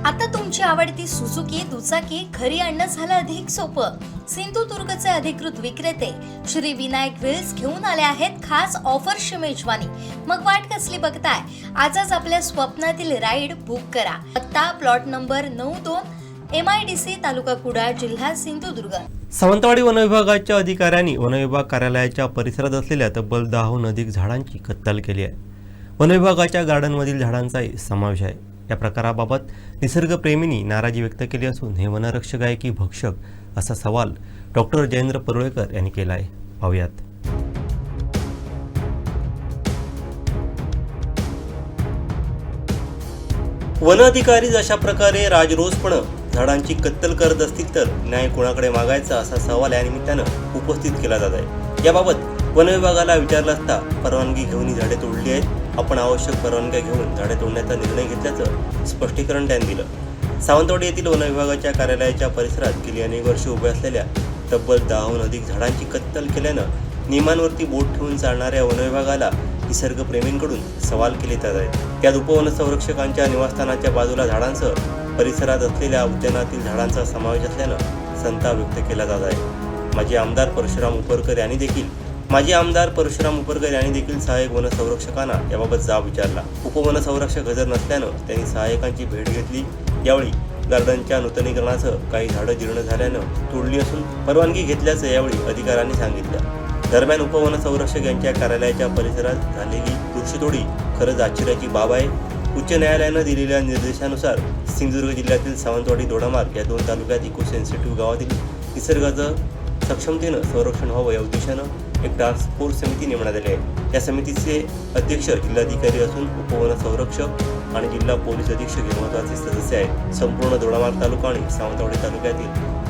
आता तुमची आवडती सुझुकी दुचाकी घरी आणणं झालं अधिक सोपं. सिंधुदुर्गचे अधिकृत विक्रेते श्री विनायक व्हील्स घेऊन आले आहेत खास ऑफरची मेजवानी. मग वाट कसली बघताय? आजच आपल्या स्वप्नातील राईड बुक करा. पत्ता प्लॉट नंबर 92 MIDC तालुका कुडाळ जिल्हा सिंधुदुर्ग. सावंतवाडी वनविभागाच्या अधिकाऱ्यांनी वनविभाग कार्यालयाच्या परिसरात असलेल्या तब्बल 10हून अधिक झाडांची कत्तल केली आहे. वनविभागाच्या गार्डनमधील झाडांचाही समावेश आहे. या प्रकाराबाबत निसर्गप्रेमींनी नाराजी व्यक्त केली असून हे वनरक्षक आहे की भक्षक असा सवाल डॉक्टर जयेंद्र परुळेकर यांनी केला आहे. पाहूयात. वन अधिकारी अशा प्रकारे राजरोसपणं झाडांची कत्तल करत असतील तर न्याय कोणाकडे मागायचा असा सवाल या निमित्तानं उपस्थित केला जात आहे. याबाबत वन विभागाला विचारलं असता परवानगी घेऊन ही झाडे तोडली आहेत. आपण आवश्यक परवानग्या घेऊन झाडे तोडण्याचा निर्णय घेतल्याचं स्पष्टीकरण त्यांनी दिलं. सावंतवाडी येथील वन विभागाच्या कार्यालयाच्या परिसरात गेली अनेक वर्षे उभ्या असलेल्या तब्बल 10हून अधिक झाडांची कत्तल केल्यानं नियमांवरती बोट ठेवून चालणाऱ्या वन विभागाला निसर्गप्रेमींकडून सवाल केले जात आहेत. त्यात उपवन संरक्षकांच्या निवासस्थानाच्या बाजूला झाडांसह परिसरात असलेल्या उद्यानातील झाडांचा समावेश असल्यानं संताप व्यक्त केला जात आहे. माजी आमदार परशुराम उपरकर यांनी देखील सहाय्यक वन संरक्षकांना याबाबत जाब विचारला. उपवन संरक्षक हजर नसल्यानं त्यांनी सहाय्यकांची भेट घेतली. यावेळी गार्डनच्या नूतनीकरणासह काही झाडं जीर्ण झाल्यानं तोडली असून परवानगी घेतल्याचं यावेळी अधिकाऱ्यांनी सांगितलं. दरम्यान उपवन संरक्षक यांच्या कार्यालयाच्या परिसरात झालेली वृक्षतोडी खरंच आश्चर्याची बाब आहे. उच्च न्यायालयानं दिलेल्या निर्देशानुसार सिंधुदुर्ग जिल्ह्यातील सावंतवाडी दोडामार्ग या 2 तालुक्यात इको सेन्सिटिव्ह गावातील निसर्गाचं सक्षमतेनं संरक्षण व्हावं या उद्देशानं एक टास्क फोर्स समिती नेमण्यात आली आहे. या समितीचे अध्यक्ष जिल्हाधिकारी असून उपवन संरक्षक आणि जिल्हा पोलीस अधीक्षक हे महत्त्वाचे सदस्य आहेत. संपूर्ण दोडामार्ग तालुका आणि सावंतवाडी तालुक्यातील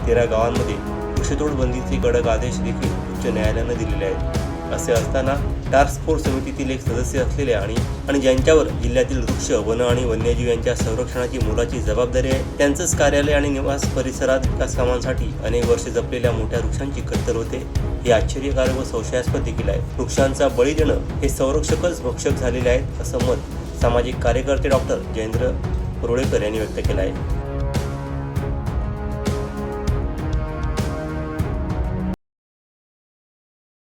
13 गावांमध्ये वृक्षतोड बंदीचे कडक आदेश देखील उच्च न्यायालयानं दिलेले आहेत. असे असताना टास्क फोर्स समितीतील एक सदस्य असलेले आणि ज्यांच्यावर जिल्ह्यातील वृक्ष वन आणि वन्यजीव यांच्या संरक्षणाची मोलाची जबाबदारी आहे त्यांचंच कार्यालय आणि निवास परिसरात विकास कामांसाठी अनेक वर्षे जपलेल्या मोठ्या वृक्षांची कत्तल होते हे आश्चर्यकारक व संशयास्पद देखील आहे. वृक्षांचा बळी देणं हे संरक्षकच भक्षक झालेले आहेत असं मत सामाजिक कार्यकर्ते डॉक्टर जयेंद्र परुळेकर यांनी व्यक्त केलं आहे.